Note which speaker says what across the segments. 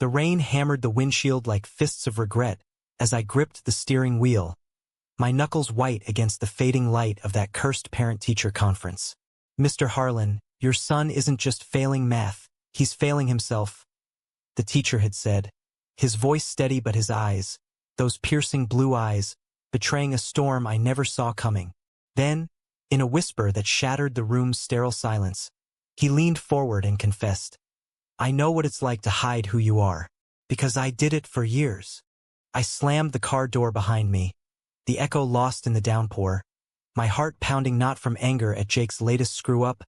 Speaker 1: The rain hammered the windshield like fists of regret as I gripped the steering wheel, my knuckles white against the fading light of that cursed parent-teacher conference. "Mr. Harlan, your son isn't just failing math, he's failing himself," the teacher had said, his voice steady but his eyes, those piercing blue eyes, betraying a storm I never saw coming. Then, in a whisper that shattered the room's sterile silence, he leaned forward and confessed, "I know what it's like to hide who you are, because I did it for years." I slammed the car door behind me, the echo lost in the downpour, my heart pounding not from anger at Jake's latest screw-up,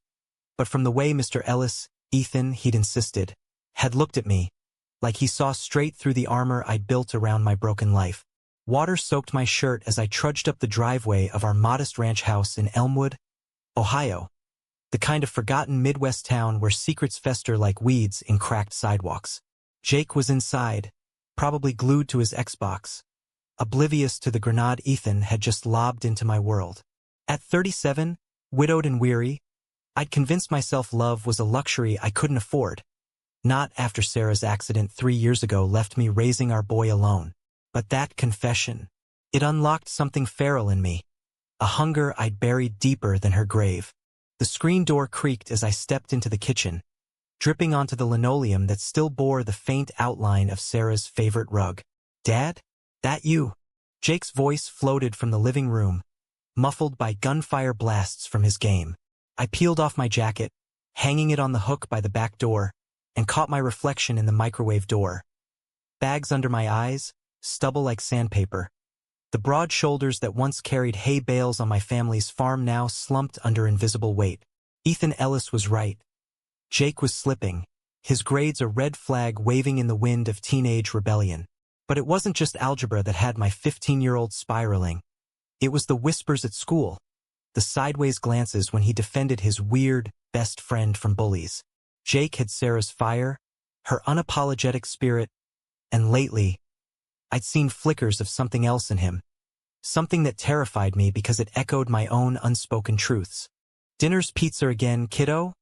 Speaker 1: but from the way Mr. Ellis, Ethan, he'd insisted, had looked at me, like he saw straight through the armor I'd built around my broken life. Water soaked my shirt as I trudged up the driveway of our modest ranch house in Elmwood, Ohio, the kind of forgotten Midwest town where secrets fester like weeds in cracked sidewalks. Jake was inside, probably glued to his Xbox, oblivious to the grenade Ethan had just lobbed into my world. At 37, widowed and weary, I'd convinced myself love was a luxury I couldn't afford. Not after Sarah's accident 3 years ago left me raising our boy alone. But that confession, it unlocked something feral in me, a hunger I'd buried deeper than her grave. The screen door creaked as I stepped into the kitchen, dripping onto the linoleum that still bore the faint outline of Sarah's favorite rug. "Dad? That you?" Jake's voice floated from the living room, muffled by gunfire blasts from his game. I peeled off my jacket, hanging it on the hook by the back door, and caught my reflection in the microwave door. Bags under my eyes, stubble like sandpaper. The broad shoulders that once carried hay bales on my family's farm now slumped under invisible weight. Ethan Ellis was right. Jake was slipping, his grades a red flag waving in the wind of teenage rebellion. But it wasn't just algebra that had my 15-year-old spiraling. It was the whispers at school, the sideways glances when he defended his weird best friend from bullies. Jake had Sarah's fire, her unapologetic spirit, and lately, I'd seen flickers of something else in him, something that terrified me because it echoed my own unspoken truths. "Dinner's pizza again, kiddo?"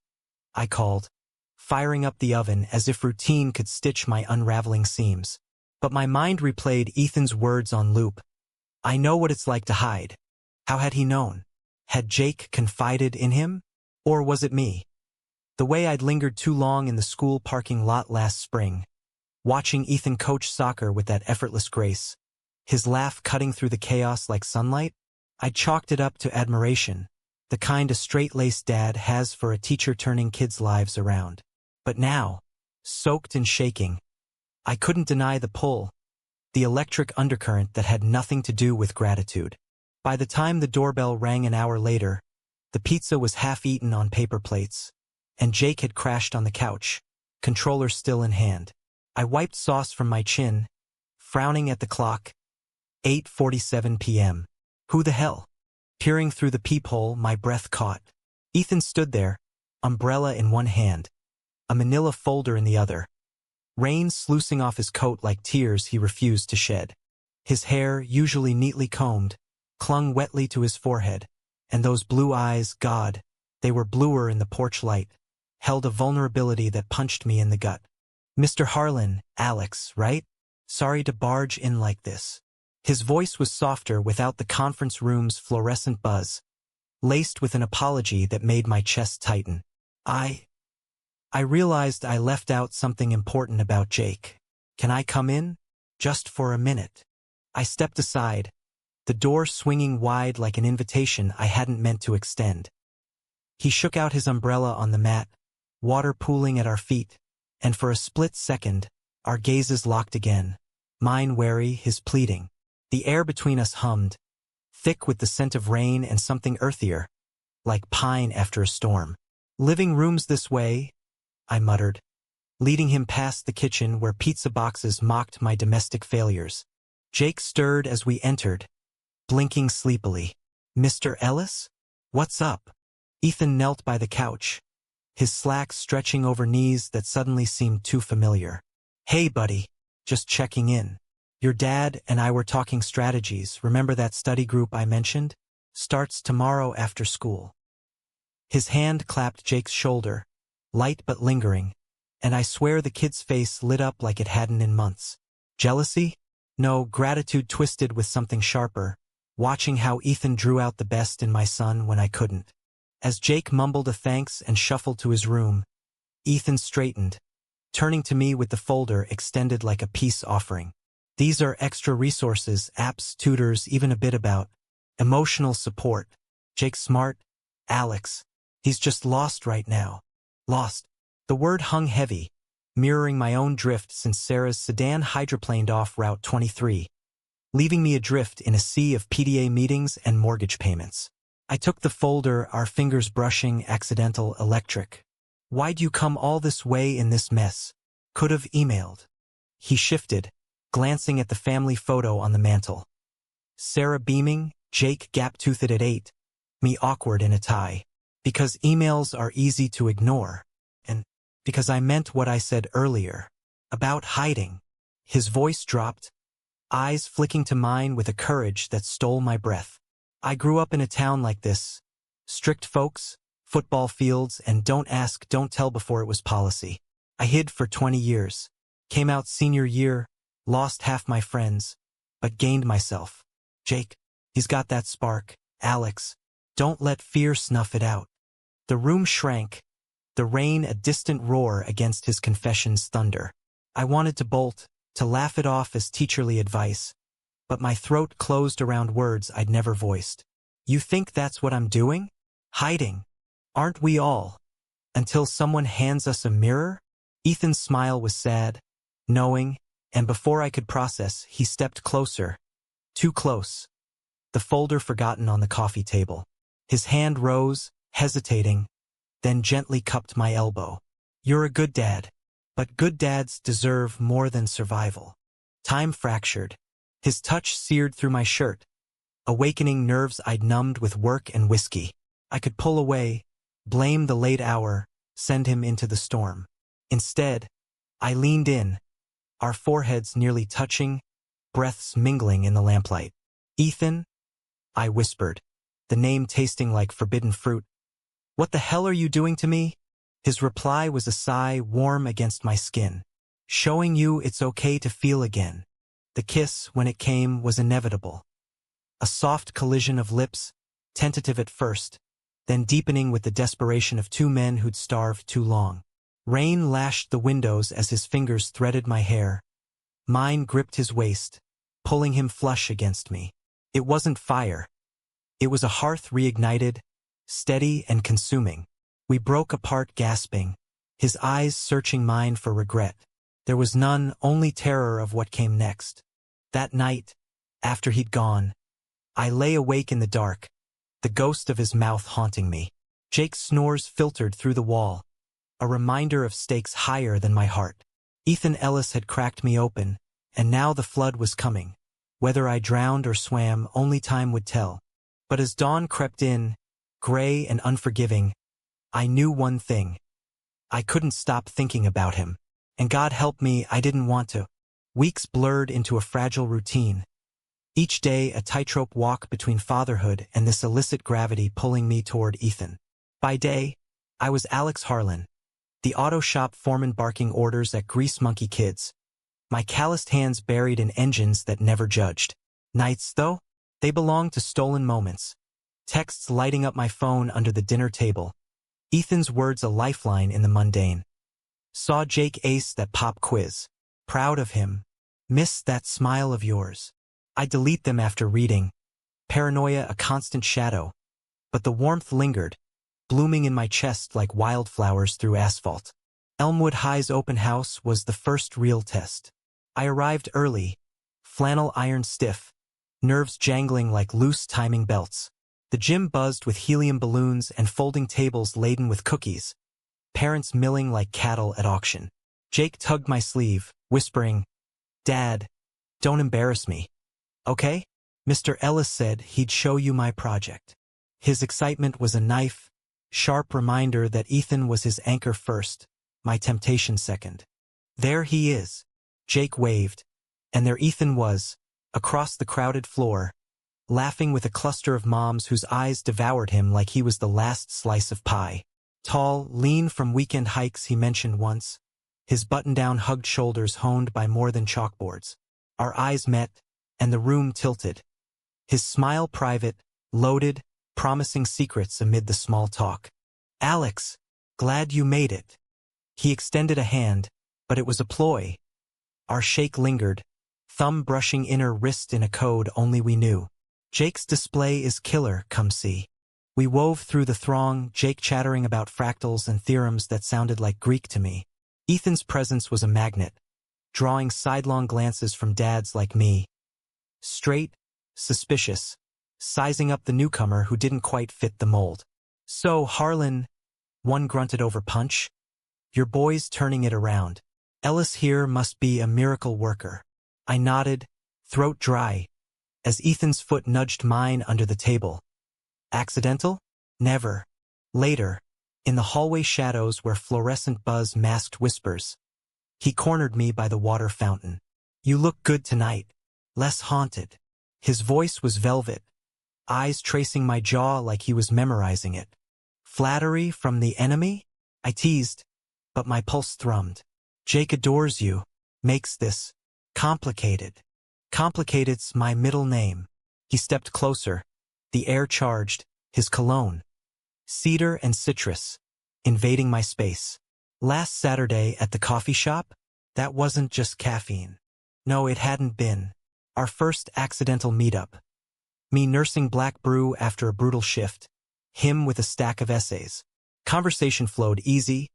Speaker 1: I called, firing up the oven as if routine could stitch my unraveling seams. But my mind replayed Ethan's words on loop. I know what it's like to hide. How had he known? Had Jake confided in him? Or was it me? The way I'd lingered too long in the school parking lot last spring, watching Ethan coach soccer with that effortless grace, his laugh cutting through the chaos like sunlight, I chalked it up to admiration, the kind a straight-laced dad has for a teacher turning kids' lives around. But now, soaked and shaking, I couldn't deny the pull, the electric undercurrent that had nothing to do with gratitude. By the time the doorbell rang an hour later, the pizza was half-eaten on paper plates, and Jake had crashed on the couch, controller still in hand. I wiped sauce from my chin, frowning at the clock. 8:47 p.m. Who the hell? Peering through the peephole, my breath caught. Ethan stood there, umbrella in one hand, a manila folder in the other, rain sluicing off his coat like tears he refused to shed. His hair, usually neatly combed, clung wetly to his forehead, and those blue eyes, God, they were bluer in the porch light, held a vulnerability that punched me in the gut. "Mr. Harlan, Alex, right? Sorry to barge in like this." His voice was softer without the conference room's fluorescent buzz, laced with an apology that made my chest tighten. I realized I left out something important about Jake. "Can I come in? Just for a minute." I stepped aside, the door swinging wide like an invitation I hadn't meant to extend. He shook out his umbrella on the mat, water pooling at our feet, and for a split second, our gazes locked again, mine wary, his pleading. The air between us hummed, thick with the scent of rain and something earthier, like pine after a storm. "Living room's this way," I muttered, leading him past the kitchen where pizza boxes mocked my domestic failures. Jake stirred as we entered, blinking sleepily. "Mr. Ellis? What's up?" Ethan knelt by the couch, his slacks stretching over knees that suddenly seemed too familiar. "Hey, buddy, just checking in. Your dad and I were talking strategies. Remember that study group I mentioned? Starts tomorrow after school." His hand clapped Jake's shoulder, light but lingering, And I swear the kid's face lit up like it hadn't in months. Jealousy? No, gratitude twisted with something sharper, watching how Ethan drew out the best in my son when I couldn't. As Jake mumbled a thanks and shuffled to his room, Ethan straightened, turning to me with the folder extended like a peace offering. These are extra resources, apps, tutors, even a bit about emotional support. Jake's smart. Alex. He's just lost right now. Lost. The word hung heavy, mirroring my own drift since Sarah's sedan hydroplaned off Route 23, leaving me adrift in a sea of PDA meetings and mortgage payments. I took the folder, our fingers brushing, accidental, electric. Why'd you come all this way in this mess? Could've emailed. He shifted, glancing at the family photo on the mantel. Sarah beaming, Jake gap-toothed at 8, me awkward in a tie. Because emails are easy to ignore, and because I meant what I said earlier. About hiding. His voice dropped, eyes flicking to mine with a courage that stole my breath. I grew up in a town like this. Strict folks, football fields, and don't ask, don't tell before it was policy. I hid for 20 years. Came out senior year, lost half my friends, but gained myself. Jake, he's got that spark. Alex, don't let fear snuff it out. The room shrank, the rain a distant roar against his confession's thunder. I wanted to bolt, to laugh it off as teacherly advice, but my throat closed around words I'd never voiced. You think that's what I'm doing? Hiding. Aren't we all? Until someone hands us a mirror? Ethan's smile was sad, knowing, and before I could process, he stepped closer. Too close. The folder forgotten on the coffee table. His hand rose, hesitating, then gently cupped my elbow. You're a good dad, but good dads deserve more than survival. Time fractured. His touch seared through my shirt, awakening nerves I'd numbed with work and whiskey. I could pull away, blame the late hour, send him into the storm. Instead, I leaned in, our foreheads nearly touching, breaths mingling in the lamplight. Ethan? I whispered, the name tasting like forbidden fruit. What the hell are you doing to me? His reply was a sigh warm against my skin. Showing you it's okay to feel again. The kiss, when it came, was inevitable. A soft collision of lips, tentative at first, then deepening with the desperation of two men who'd starved too long. Rain lashed the windows as his fingers threaded my hair. Mine gripped his waist, pulling him flush against me. It wasn't fire. It was a hearth reignited, steady and consuming. We broke apart gasping, his eyes searching mine for regret. There was none, only terror of what came next. That night, after he'd gone, I lay awake in the dark, the ghost of his mouth haunting me. Jake's snores filtered through the wall, a reminder of stakes higher than my heart. Ethan Ellis had cracked me open, and now the flood was coming. Whether I drowned or swam, only time would tell. But as dawn crept in, gray and unforgiving, I knew one thing. I couldn't stop thinking about him. And God help me, I didn't want to. Weeks blurred into a fragile routine. Each day a tightrope walk between fatherhood and this illicit gravity pulling me toward Ethan. By day, I was Alex Harlan, the auto shop foreman barking orders at grease monkey kids. My calloused hands buried in engines that never judged. Nights, though, they belonged to stolen moments. Texts lighting up my phone under the dinner table. Ethan's words a lifeline in the mundane. Saw Jake ace that pop quiz. Proud of him. Miss that smile of yours. I delete them after reading. Paranoia a constant shadow. But the warmth lingered, blooming in my chest like wildflowers through asphalt. Elmwood High's open house was the first real test. I arrived early, flannel iron stiff, nerves jangling like loose timing belts. The gym buzzed with helium balloons and folding tables laden with cookies, parents milling like cattle at auction. Jake tugged my sleeve, whispering, Dad, don't embarrass me. Okay? Mr. Ellis said he'd show you my project. His excitement was a knife, sharp reminder that Ethan was his anchor first, my temptation second. There he is. Jake waved, and there Ethan was, across the crowded floor, laughing with a cluster of moms whose eyes devoured him like he was the last slice of pie. Tall, lean from weekend hikes he mentioned once, his button-down hugged shoulders honed by more than chalkboards. Our eyes met, and the room tilted. His smile private, loaded, promising secrets amid the small talk. "Alex, glad you made it." He extended a hand, but it was a ploy. Our shake lingered, thumb brushing inner wrist in a code only we knew. "Jake's display is killer, come see." We wove through the throng, Jake chattering about fractals and theorems that sounded like Greek to me. Ethan's presence was a magnet, drawing sidelong glances from dads like me. Straight, suspicious, sizing up the newcomer who didn't quite fit the mold. "So, Harlan," one grunted over punch, "your boy's turning it around. Ellis here must be a miracle worker." I nodded, throat dry, as Ethan's foot nudged mine under the table. Accidental? Never. Later, in the hallway shadows where fluorescent buzz masked whispers, he cornered me by the water fountain. "You look good tonight. Less haunted." His voice was velvet, eyes tracing my jaw like he was memorizing it. "Flattery from the enemy?" I teased, but my pulse thrummed. "Jake adores you, makes this complicated." "Complicated's my middle name." He stepped closer, the air charged, his cologne. Cedar and citrus, invading my space. "Last Saturday at the coffee shop? That wasn't just caffeine." No, it hadn't been. Our first accidental meetup. Me nursing black brew after a brutal shift, him with a stack of essays. Conversation flowed easy.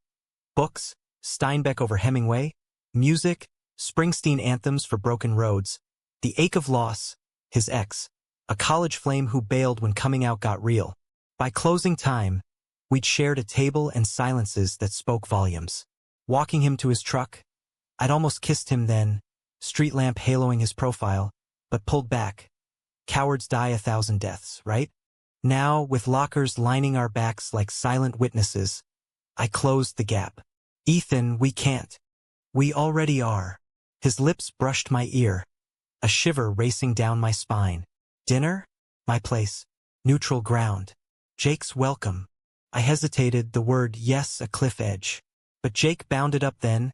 Speaker 1: Books, Steinbeck over Hemingway, music, Springsteen anthems for broken roads, the ache of loss, his ex, a college flame who bailed when coming out got real. By closing time, we'd shared a table and silences that spoke volumes. Walking him to his truck, I'd almost kissed him then, street lamp haloing his profile, but pulled back. Cowards die 1,000 deaths, right? Now, with lockers lining our backs like silent witnesses, I closed the gap. "Ethan, we can't. We already are." His lips brushed my ear, a shiver racing down my spine. "Dinner? My place. Neutral ground. Jake's welcome." I hesitated, the word yes a cliff edge. But Jake bounded up then,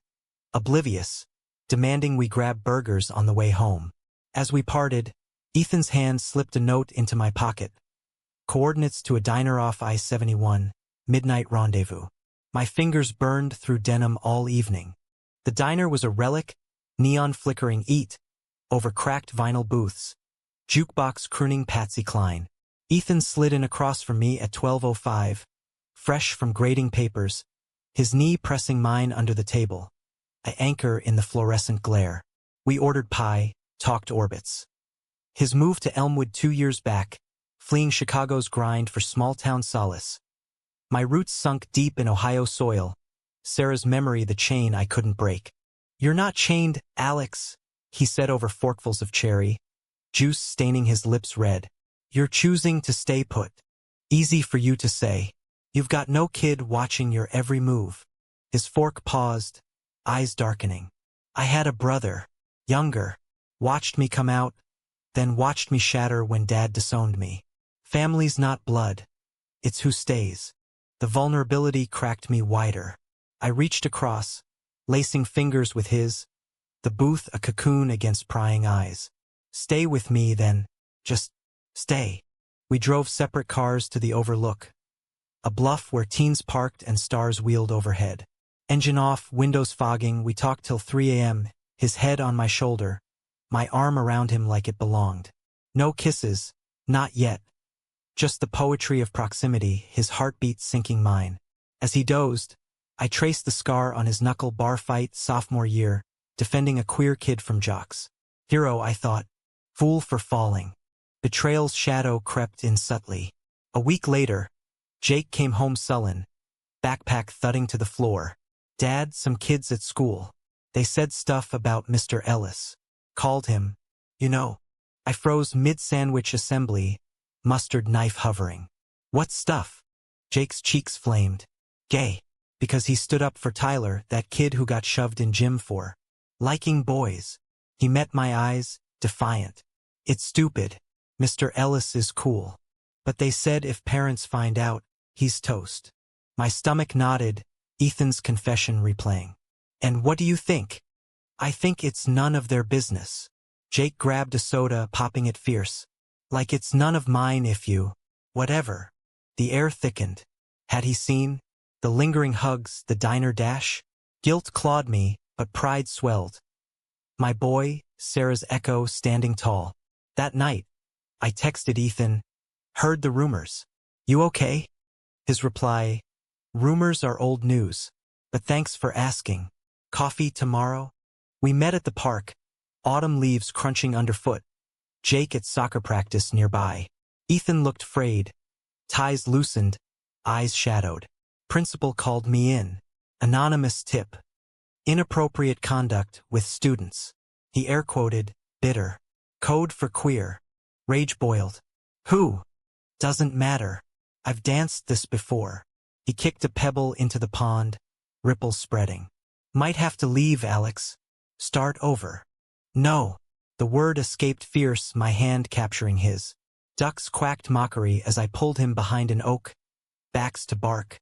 Speaker 1: oblivious, demanding we grab burgers on the way home. As we parted, Ethan's hand slipped a note into my pocket. Coordinates to a diner off I-71, midnight rendezvous. My fingers burned through denim all evening. The diner was a relic, neon flickering eat, over cracked vinyl booths. Jukebox crooning Patsy Cline. Ethan slid in across from me at 12:05, fresh from grading papers, his knee pressing mine under the table. I anchor in the fluorescent glare. We ordered pie, talked orbits. His move to Elmwood 2 years back, fleeing Chicago's grind for small-town solace. My roots sunk deep in Ohio soil, Sarah's memory the chain I couldn't break. "You're not chained, Alex," he said over forkfuls of cherry, juice staining his lips red. "You're choosing to stay put. Easy for you to say. You've got no kid watching your every move." His fork paused, eyes darkening. "I had a brother, younger, watched me come out, then watched me shatter when Dad disowned me. Family's not blood. It's who stays." The vulnerability cracked me wider. I reached across, lacing fingers with his, the booth a cocoon against prying eyes. "Stay with me, then. Just stay." We drove separate cars to the Overlook, a bluff where teens parked and stars wheeled overhead. Engine off, windows fogging, we talked till 3 a.m., his head on my shoulder, my arm around him like it belonged. No kisses, not yet. Just the poetry of proximity, his heartbeat sinking mine. As he dozed, I traced the scar on his knuckle bar fight sophomore year, defending a queer kid from jocks. Hero, I thought. Fool for falling. Betrayal's shadow crept in subtly. A week later, Jake came home sullen, backpack thudding to the floor. "Dad, some kids at school. They said stuff about Mr. Ellis. Called him, you know." I froze mid-sandwich assembly, mustard knife hovering. "What stuff?" Jake's cheeks flamed. "Gay. Because he stood up for Tyler, that kid who got shoved in gym for liking boys." He met my eyes, defiant. "It's stupid. Mr. Ellis is cool. But they said if parents find out, he's toast." My stomach nodded, Ethan's confession replaying. And what do you think? I think it's none of their business. Jake grabbed a soda, popping it fierce. Like it's none of mine if you… Whatever. The air thickened. Had he seen? The lingering hugs, the diner dash? Guilt clawed me, but pride swelled. My boy, Sarah's echo standing tall. That night, I texted Ethan, heard the rumors. You okay? His reply, rumors are old news, but thanks for asking. Coffee tomorrow? We met at the park, autumn leaves crunching underfoot. Jake at soccer practice nearby. Ethan looked frayed, ties loosened, eyes shadowed. Principal called me in. Anonymous tip. Inappropriate conduct with students. He air-quoted, bitter. Code for queer. Rage boiled. Who? Doesn't matter. I've danced this before. He kicked a pebble into the pond, ripples spreading. Might have to leave, Alex. Start over. No. The word escaped fierce, my hand capturing his. Ducks quacked mockery as I pulled him behind an oak, backs to bark,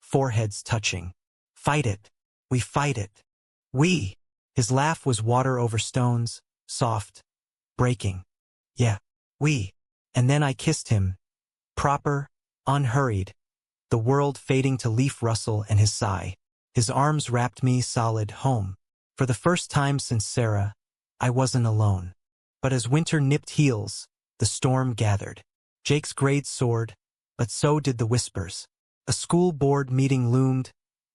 Speaker 1: foreheads touching. Fight it. We fight it. We. His laugh was water over stones, soft, breaking. Yeah, we. And then I kissed him. Proper, unhurried. The world fading to leaf rustle and his sigh. His arms wrapped me solid home. For the first time since Sarah, I wasn't alone. But as winter nipped heels, the storm gathered. Jake's grades soared, but so did the whispers. A school board meeting loomed,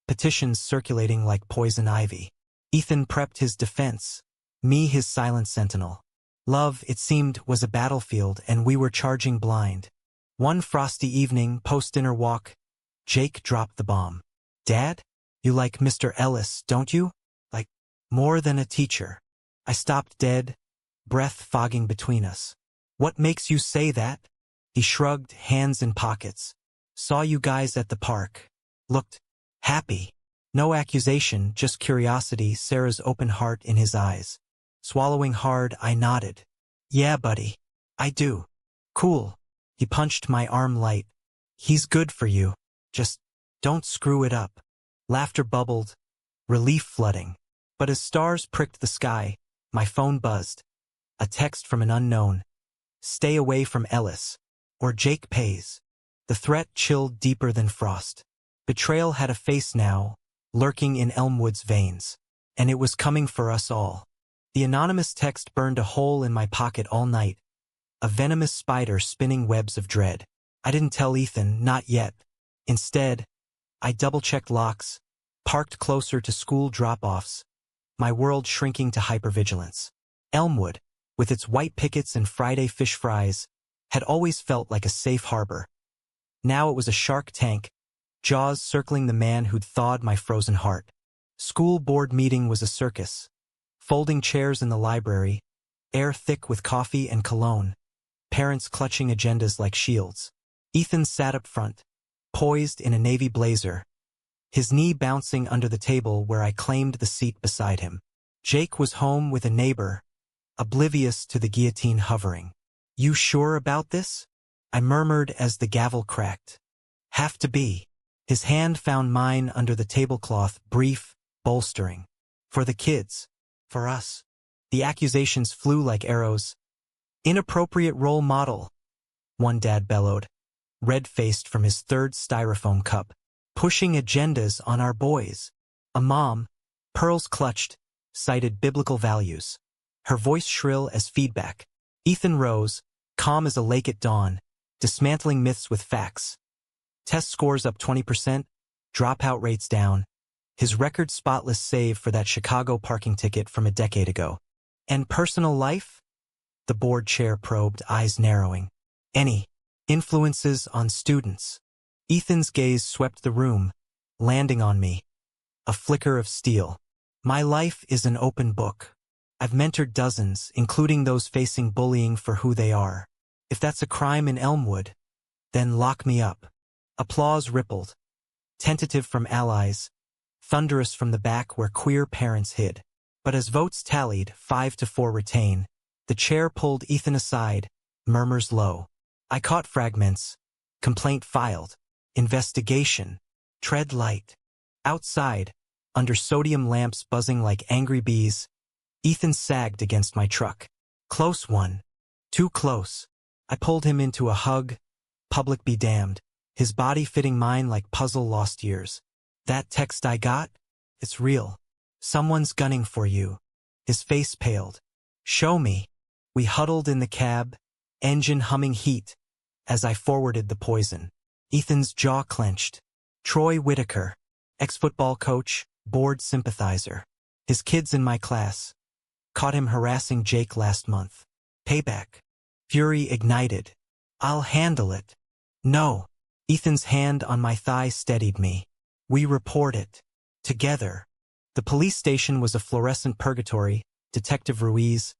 Speaker 1: petitions circulating like poison ivy. Ethan prepped his defense, me his silent sentinel. Love, it seemed, was a battlefield and we were charging blind. One frosty evening, post-dinner walk, Jake dropped the bomb. Dad? You like Mr. Ellis, don't you? Like, more than a teacher. I stopped dead, breath fogging between us. What makes you say that? He shrugged, hands in pockets. Saw you guys at the park. Looked happy. No accusation, just curiosity, Sarah's open heart in his eyes. Swallowing hard, I nodded. Yeah, buddy. I do. Cool. He punched my arm light. He's good for you. Just don't screw it up. Laughter bubbled, relief flooding. But as stars pricked the sky, my phone buzzed. A text from an unknown. Stay away from Ellis, or Jake pays. The threat chilled deeper than frost. Betrayal had a face now, lurking in Elmwood's veins. And it was coming for us all. The anonymous text burned a hole in my pocket all night. A venomous spider spinning webs of dread. I didn't tell Ethan, not yet. Instead, I double-checked locks, parked closer to school drop-offs, my world shrinking to hypervigilance. Elmwood, with its white pickets and Friday fish fries, had always felt like a safe harbor. Now it was a shark tank, jaws circling the man who'd thawed my frozen heart. School board meeting was a circus. Folding chairs in the library, air thick with coffee and cologne, parents clutching agendas like shields. Ethan sat up front, poised in a navy blazer, his knee bouncing under the table where I claimed the seat beside him. Jake was home with a neighbor, oblivious to the guillotine hovering. You sure about this? I murmured as the gavel cracked. Have to be. His hand found mine under the tablecloth, brief, bolstering. For the kids. For us. The accusations flew like arrows. Inappropriate role model, one dad bellowed, red-faced from his third styrofoam cup, pushing agendas on our boys. A mom, pearls clutched, cited biblical values, her voice shrill as feedback. Ethan rose, calm as a lake at dawn, dismantling myths with facts. Test scores up 20%, dropout rates down. His record spotless save for that Chicago parking ticket from a decade ago. And personal life? The board chair probed, eyes narrowing. Any influences on students? Ethan's gaze swept the room, landing on me. A flicker of steel. My life is an open book. I've mentored dozens, including those facing bullying for who they are. If that's a crime in Elmwood, then lock me up. Applause rippled. Tentative from allies, thunderous from the back where queer parents hid. But as votes tallied, 5-4 retain, the chair pulled Ethan aside, murmurs low. I caught fragments. Complaint filed. Investigation. Tread light. Outside, under sodium lamps buzzing like angry bees. Ethan sagged against my truck. Close one. Too close. I pulled him into a hug. Public be damned. His body fitting mine like puzzle lost years. That text I got? It's real. Someone's gunning for you. His face paled. Show me. We huddled in the cab, engine humming heat, as I forwarded the poison. Ethan's jaw clenched. Troy Whitaker, ex-football coach, board sympathizer. His kids in my class. Caught him harassing Jake last month. Payback. Fury ignited. I'll handle it. No. Ethan's hand on my thigh steadied me. We report it. Together. The police station was a fluorescent purgatory. Detective Ruiz,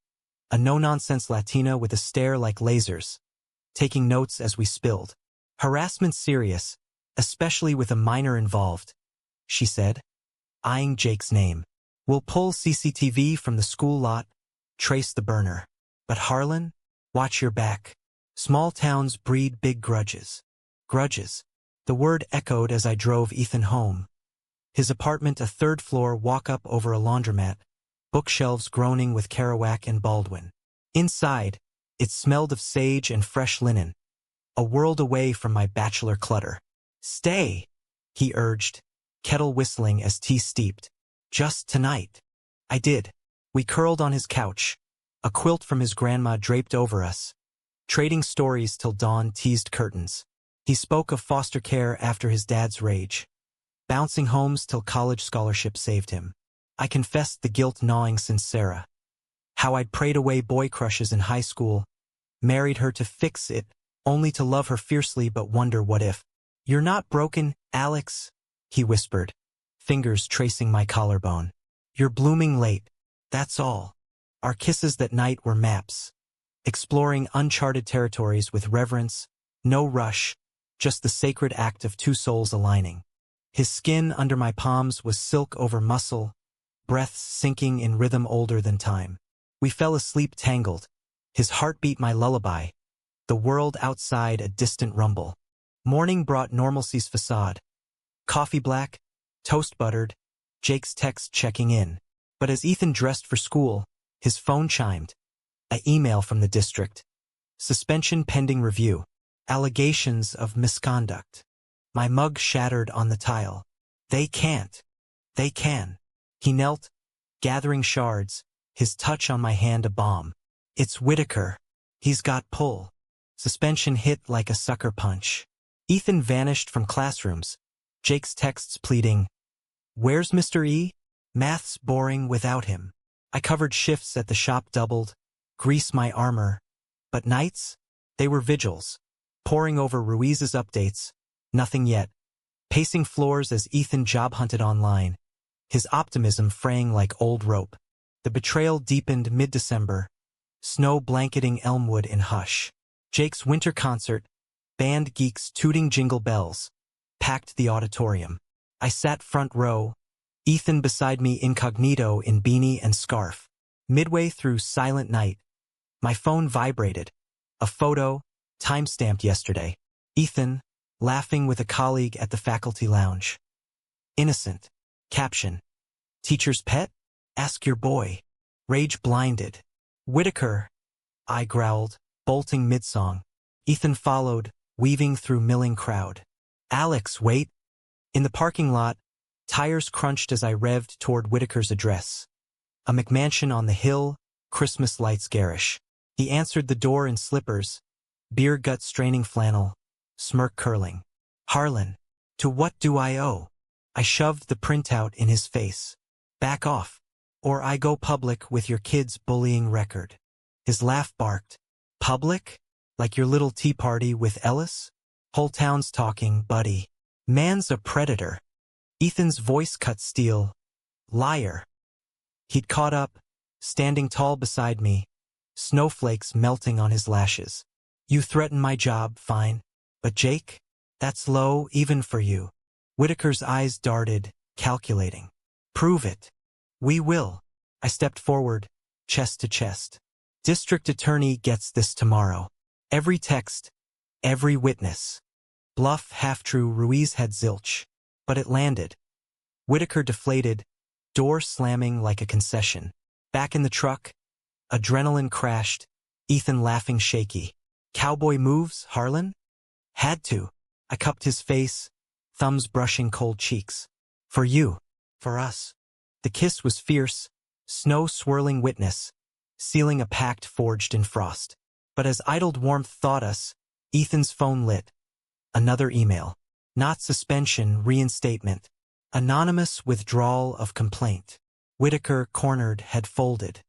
Speaker 1: a no-nonsense Latina with a stare like lasers, taking notes as we spilled. Harassment serious, especially with a minor involved, she said, eyeing Jake's name. We'll pull CCTV from the school lot, trace the burner. But Harlan, watch your back. Small towns breed big grudges. Grudges. The word echoed as I drove Ethan home. His apartment a third-floor walk-up over a laundromat, bookshelves groaning with Kerouac and Baldwin. Inside, it smelled of sage and fresh linen, a world away from my bachelor clutter. Stay, he urged, kettle whistling as tea steeped. Just tonight. I did. We curled on his couch, a quilt from his grandma draped over us, trading stories till dawn teased curtains. He spoke of foster care after his dad's rage, bouncing homes till college scholarship saved him. I confessed the guilt gnawing since Sarah. How I'd prayed away boy crushes in high school, married her to fix it, only to love her fiercely but wonder what if. You're not broken, Alex, he whispered, fingers tracing my collarbone. You're blooming late, that's all. Our kisses that night were maps, exploring uncharted territories with reverence, no rush, just the sacred act of two souls aligning. His skin under my palms was silk over muscle, breaths sinking in rhythm older than time. We fell asleep tangled, his heartbeat my lullaby, the world outside a distant rumble. Morning brought normalcy's facade. Coffee black, toast buttered, Jake's text checking in. But as Ethan dressed for school, his phone chimed. An email from the district. Suspension pending review. Allegations of misconduct. My mug shattered on the tile. They can't. They can. He knelt, gathering shards, his touch on my hand a bomb. It's Whitaker. He's got pull. Suspension hit like a sucker punch. Ethan vanished from classrooms, Jake's texts pleading, "Where's Mr. E? Math's boring without him." I covered shifts at the shop doubled, grease my armor. But nights? They were vigils, poring over Ruiz's updates, nothing yet. Pacing floors as Ethan job hunted online, his optimism fraying like old rope. The betrayal deepened mid-December, snow blanketing Elmwood in hush. Jake's winter concert, band geeks tooting jingle bells, packed the auditorium. I sat front row, Ethan beside me incognito in beanie and scarf. Midway through Silent Night, my phone vibrated. A photo, time-stamped yesterday. Ethan, laughing with a colleague at the faculty lounge. Innocent. Caption. Teacher's pet? Ask your boy. Rage blinded. Whitaker, I growled, bolting mid-song. Ethan followed, weaving through milling crowd. Alex, wait. In the parking lot, tires crunched as I revved toward Whitaker's address. A McMansion on the hill, Christmas lights garish. He answered the door in slippers, beer gut straining flannel, smirk curling. Harlan, to what do I owe? I shoved the printout in his face. Back off, or I go public with your kid's bullying record. His laugh barked. Public? Like your little tea party with Ellis? Whole town's talking, buddy. Man's a predator. Ethan's voice cut steel. Liar. He'd caught up, standing tall beside me, snowflakes melting on his lashes. You threaten my job, fine. But Jake? That's low even for you. Whitaker's eyes darted, calculating. Prove it. We will. I stepped forward, chest to chest. District attorney gets this tomorrow. Every text, every witness. Bluff, half-true, Ruiz had zilch. But it landed. Whitaker deflated, door slamming like a concession. Back in the truck, adrenaline crashed, Ethan laughing shaky. Cowboy moves, Harlan? Had to. I cupped his face, thumbs brushing cold cheeks. For you. For us. The kiss was fierce, snow-swirling witness, sealing a pact forged in frost. But as idled warmth thawed us, Ethan's phone lit. Another email. Not suspension, reinstatement. Anonymous withdrawal of complaint. Whitaker, cornered, had folded.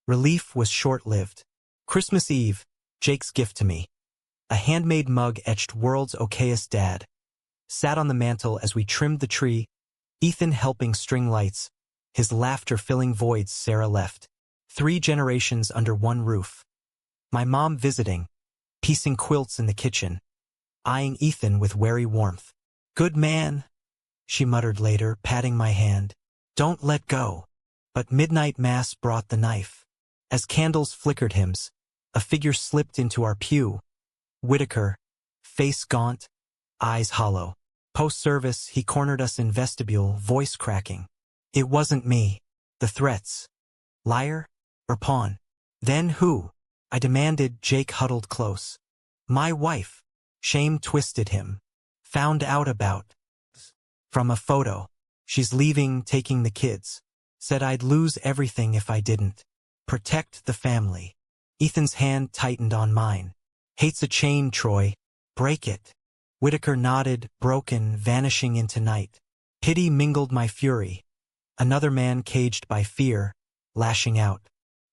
Speaker 1: Relief was short-lived. Christmas Eve, Jake's gift to me. A handmade mug etched world's okayest dad. Sat on the mantel as we trimmed the tree, Ethan helping string lights, his laughter filling voids Sarah left. 3 generations under one roof. My mom visiting, piecing quilts in the kitchen, eyeing Ethan with wary warmth. Good man, she muttered later, patting my hand. Don't let go. But midnight mass brought the knife. As candles flickered hymns, a figure slipped into our pew. Whitaker, face gaunt, eyes hollow. Post-service, he cornered us in vestibule, voice cracking. It wasn't me. The threats. Liar or pawn? Then who? I demanded. Jake huddled close. My wife. Shame twisted him. Found out about. From a photo. She's leaving, taking the kids. Said I'd lose everything if I didn't. Protect the family. Ethan's hand tightened on mine. Hates a chain, Troy. Break it. Whitaker nodded, broken, vanishing into night. Pity mingled my fury. Another man caged by fear, lashing out.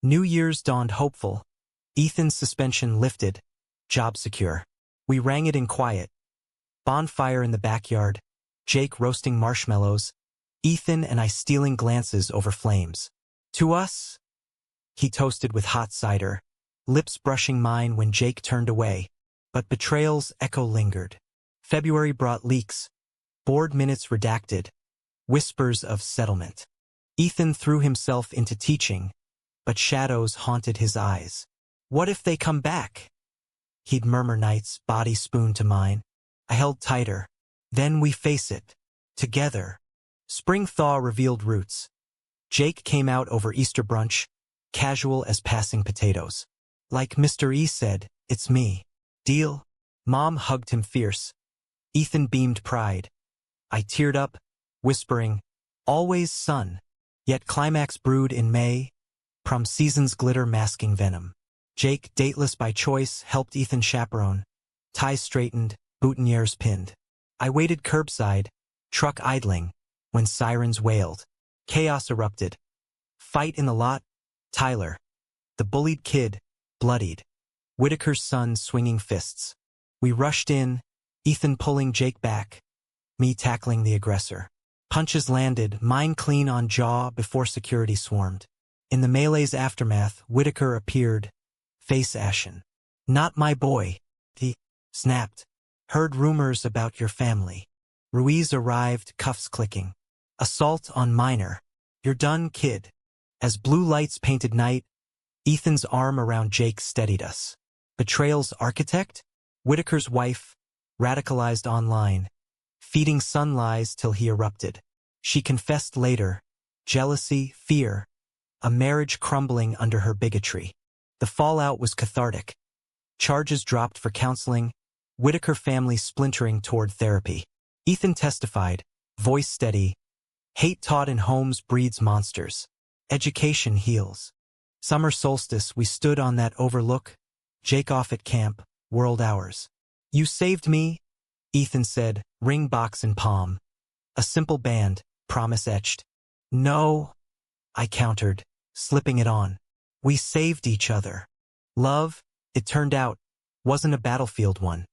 Speaker 1: New Year's dawned hopeful. Ethan's suspension lifted, job secure. We rang it in quiet. Bonfire in the backyard, Jake roasting marshmallows, Ethan and I stealing glances over flames. To us? He toasted with hot cider, lips brushing mine when Jake turned away. But betrayal's echo lingered. February brought leaks, board minutes redacted, whispers of settlement. Ethan threw himself into teaching, but shadows haunted his eyes. What if they come back? He'd murmur nights, body spoon to mine. I held tighter. Then we face it. Together. Spring thaw revealed roots. Jake came out over Easter brunch, casual as passing potatoes. Like Mr. E said, it's me. Deal? Mom hugged him fierce. Ethan beamed pride. I teared up, whispering, always sun. Yet climax brewed in May, prom season's glitter masking venom. Jake, dateless by choice, helped Ethan chaperone. Ties straightened, boutonnieres pinned. I waited curbside, truck idling, when sirens wailed. Chaos erupted. Fight in the lot, Tyler. The bullied kid, bloodied. Whitaker's son swinging fists. We rushed in, Ethan pulling Jake back, me tackling the aggressor. Punches landed, mine clean on jaw before security swarmed. In the melee's aftermath, Whitaker appeared, face ashen. Not my boy, he snapped. Heard rumors about your family. Ruiz arrived, cuffs clicking. Assault on minor. You're done, kid. As blue lights painted night, Ethan's arm around Jake steadied us. Betrayal's architect? Whitaker's wife, radicalized online, feeding son lies till he erupted. She confessed later, jealousy, fear, a marriage crumbling under her bigotry. The fallout was cathartic. Charges dropped for counseling, Whitaker family splintering toward therapy. Ethan testified, voice steady, hate taught in homes breeds monsters. Education heals. Summer solstice, we stood on that overlook, Jake off at camp, world hours. You saved me, Ethan said, ring box in palm. A simple band, promise etched. No, I countered, slipping it on. We saved each other. Love, it turned out, wasn't a battlefield one,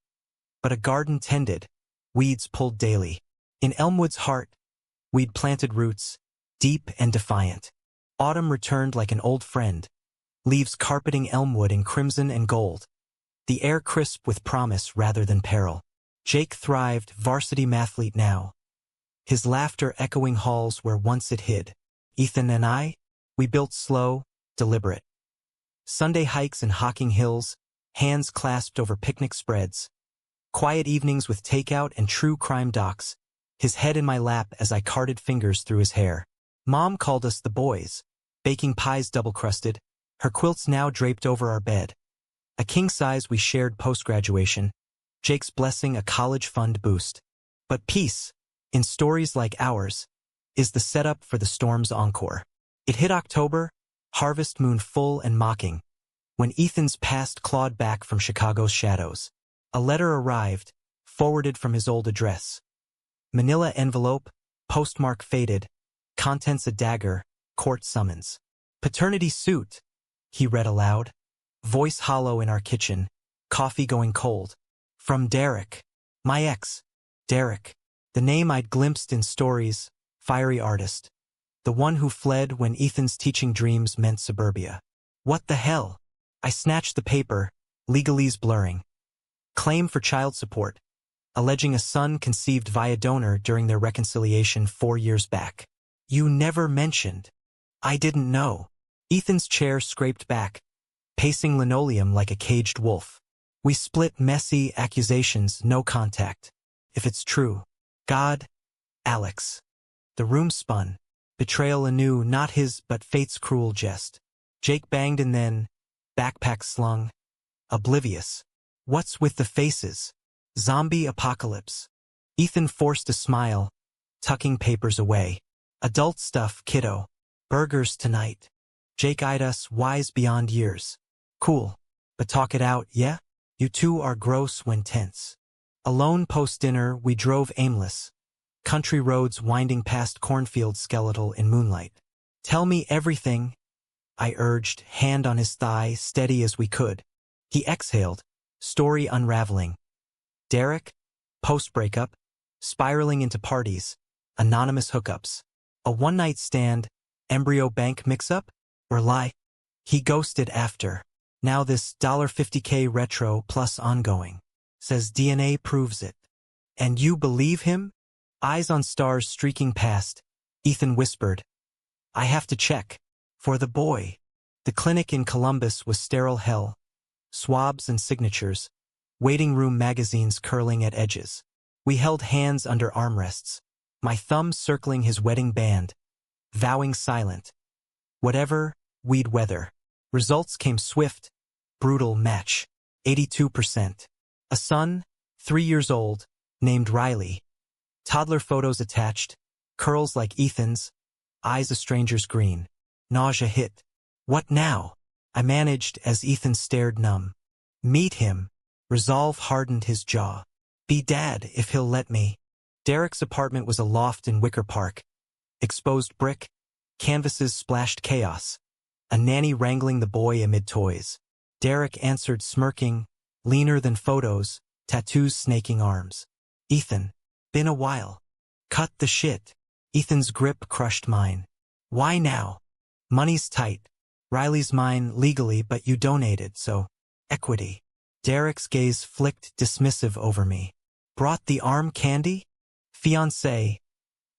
Speaker 1: but a garden tended, weeds pulled daily. In Elmwood's heart, we'd planted roots, deep and defiant. Autumn returned like an old friend, leaves carpeting Elmwood in crimson and gold. The air crisp with promise rather than peril. Jake thrived, varsity mathlete now. His laughter echoing halls where once it hid. Ethan and I, we built slow, deliberate. Sunday hikes in Hocking Hills, hands clasped over picnic spreads. Quiet evenings with takeout and true crime docs, his head in my lap as I carted fingers through his hair. Mom called us the boys, baking pies double-crusted, her quilts now draped over our bed. A king size we shared post-graduation, Jake's blessing a college fund boost. But peace, in stories like ours, is the setup for the storm's encore. It hit October, harvest moon full and mocking, when Ethan's past clawed back from Chicago's shadows. A letter arrived, forwarded from his old address. Manila envelope, postmark faded, contents a dagger, court summons. Paternity suit, he read aloud. Voice hollow in our kitchen, coffee going cold. From Derek. My ex. Derek. The name I'd glimpsed in stories, fiery artist. The one who fled when Ethan's teaching dreams meant suburbia. What the hell? I snatched the paper, legalese blurring. Claim for child support, alleging a son conceived via donor during their reconciliation 4 years back. You never mentioned. I didn't know. Ethan's chair scraped back, pacing linoleum like a caged wolf. We split messy accusations, no contact. If it's true. God. Alex. The room spun. Betrayal anew, not his but fate's cruel jest. Jake banged and then, backpack slung. Oblivious. What's with the faces? Zombie apocalypse. Ethan forced a smile, tucking papers away. Adult stuff, kiddo. Burgers tonight. Jake eyed us, wise beyond years. Cool. But talk it out, yeah? You two are gross when tense. Alone post-dinner, we drove aimless. Country roads winding past cornfields skeletal in moonlight. Tell me everything, I urged, hand on his thigh, steady as we could. He exhaled, story unraveling. Derek, post-breakup, spiraling into parties, anonymous hookups. A one-night stand, embryo bank mix-up, or lie? He ghosted after. Now this $50K retro plus ongoing. Says DNA proves it. And you believe him? Eyes on stars streaking past, Ethan whispered. I have to check. For the boy. The clinic in Columbus was sterile hell. Swabs and signatures. Waiting room magazines curling at edges. We held hands under armrests. My thumb circling his wedding band. Vowing silent. Whatever, we'd weather. Results came swift. Brutal match. 82%. A son, 3 years old, named Riley. Toddler photos attached, curls like Ethan's, eyes a stranger's green. Nausea hit. What now? I managed as Ethan stared numb. Meet him. Resolve hardened his jaw. Be dad if he'll let me. Derek's apartment was a loft in Wicker Park. Exposed brick, canvases splashed chaos. A nanny wrangling the boy amid toys. Derek answered smirking, leaner than photos, tattoos snaking arms. Ethan. Been a while. Cut the shit. Ethan's grip crushed mine. Why now? Money's tight. Riley's mine legally, but you donated, so. Equity. Derek's gaze flicked dismissive over me. Brought the arm candy? Fiancé.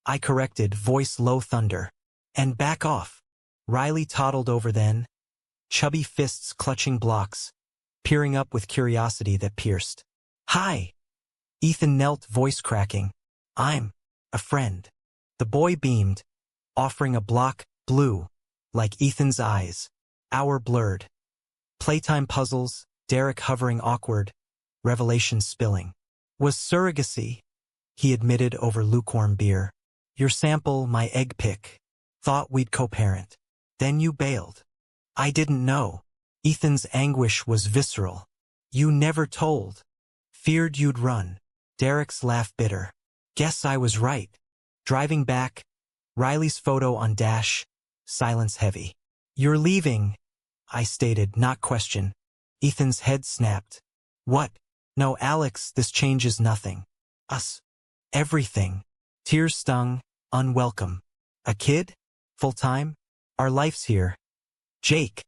Speaker 1: I corrected, voice low thunder. And back off. Riley toddled over then. Chubby fists clutching blocks. Peering up with curiosity that pierced. Hi. Ethan knelt, voice cracking. I'm a friend. The boy beamed, offering a block, blue, like Ethan's eyes. Hour blurred. Playtime puzzles, Derek hovering awkward, revelations spilling. Was surrogacy, he admitted over lukewarm beer. Your sample, my egg pick. Thought we'd co-parent. Then you bailed. I didn't know. Ethan's anguish was visceral. You never told. Feared you'd run. Derek's laugh bitter. Guess I was right. Driving back, Riley's photo on dash, silence heavy. You're leaving, I stated, not question. Ethan's head snapped. What? No, Alex, this changes nothing. Us. Everything. Tears stung, unwelcome. A kid? Full-time? Our life's here. Jake.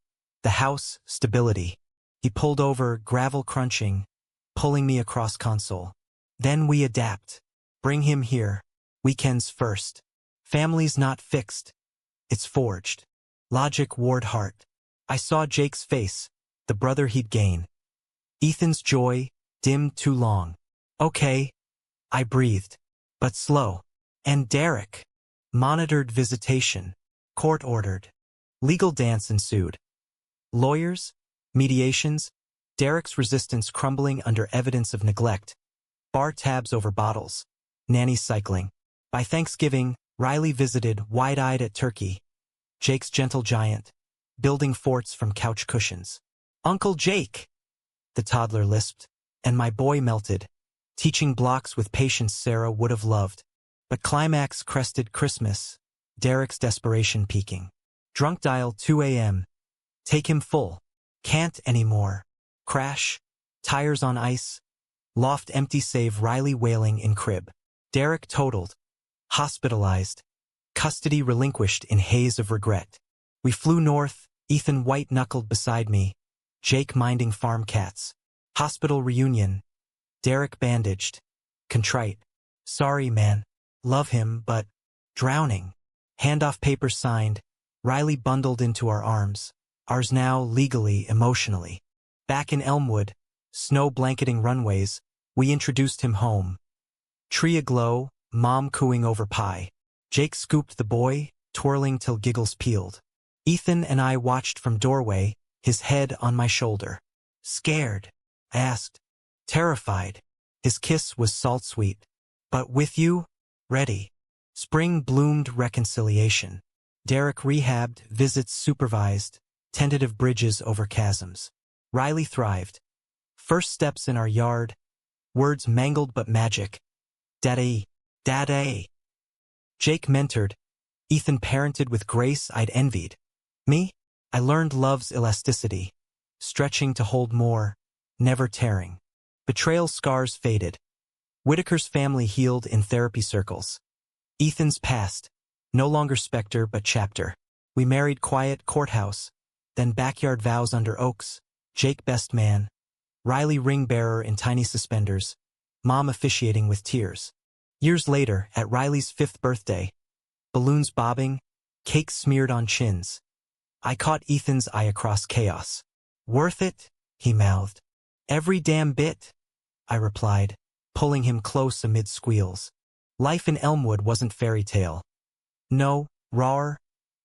Speaker 1: The house, stability. He pulled over, gravel crunching, pulling me across console. Then we adapt. Bring him here. Weekends first. Family's not fixed. It's forged. Logic warred heart. I saw Jake's face, the brother he'd gain. Ethan's joy, dimmed too long. Okay. I breathed. but slow. And Derek. Monitored visitation. Court-ordered. Legal dance ensued. Lawyers? Mediations? Derek's resistance crumbling under evidence of neglect. Bar tabs over bottles. Nannies cycling. By Thanksgiving, Riley visited, wide-eyed at turkey. Jake's gentle giant. Building forts from couch cushions. "Uncle Jake!" the toddler lisped, and my boy melted. Teaching blocks with patience Sarah would have loved. But climax crested Christmas. Derek's desperation peaking. Drunk dial 2 a.m. Take him full. Can't anymore. Crash. Tires on ice. Loft empty save Riley wailing in crib. Derek totaled. Hospitalized. Custody relinquished in haze of regret. We flew north, Ethan white-knuckled beside me. Jake minding farm cats. Hospital reunion. Derek bandaged. Contrite. "Sorry, man. Love him, but..." Drowning. Handoff papers signed. Riley bundled into our arms. Ours now legally, emotionally. Back in Elmwood, snow blanketing runways, we introduced him home. Tree aglow, mom cooing over pie. Jake scooped the boy, twirling till giggles peeled. Ethan and I watched from doorway, his head on my shoulder. "Scared?" I asked. Terrified. His kiss was salt-sweet. "But with you? Ready." Spring bloomed reconciliation. Derek rehabbed, visits supervised, tentative bridges over chasms. Riley thrived. First steps in our yard. Words mangled but magic. "Daddy, daddy." Jake mentored. Ethan parented with grace I'd envied. Me? I learned love's elasticity. Stretching to hold more, never tearing. Betrayal scars faded. Whitaker's family healed in therapy circles. Ethan's past. No longer specter but chapter. We married quiet courthouse. Then backyard vows under oaks. Jake best man. Riley ring bearer in tiny suspenders. Mom officiating with tears. Years later, at Riley's 5th birthday. Balloons bobbing. Cake smeared on chins. I caught Ethan's eye across chaos. "Worth it?" he mouthed. "Every damn bit," I replied, pulling him close amid squeals. Life in Elmwood wasn't fairy tale. No, rawer,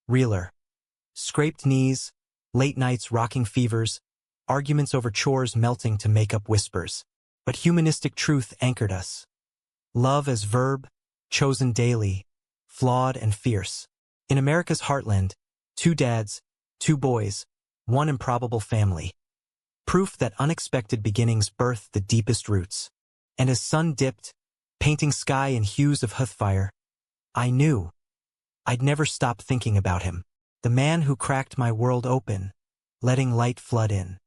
Speaker 1: realer. Scraped knees, late nights rocking fevers, arguments over chores melting to make up whispers. But humanistic truth anchored us. Love as verb, chosen daily, flawed and fierce. In America's heartland, 2 dads, 2 boys, 1 improbable family. Proof that unexpected beginnings birth the deepest roots. And as sun dipped, painting sky in hues of heathfire, I knew I'd never stop thinking about him. The man who cracked my world open, letting light flood in.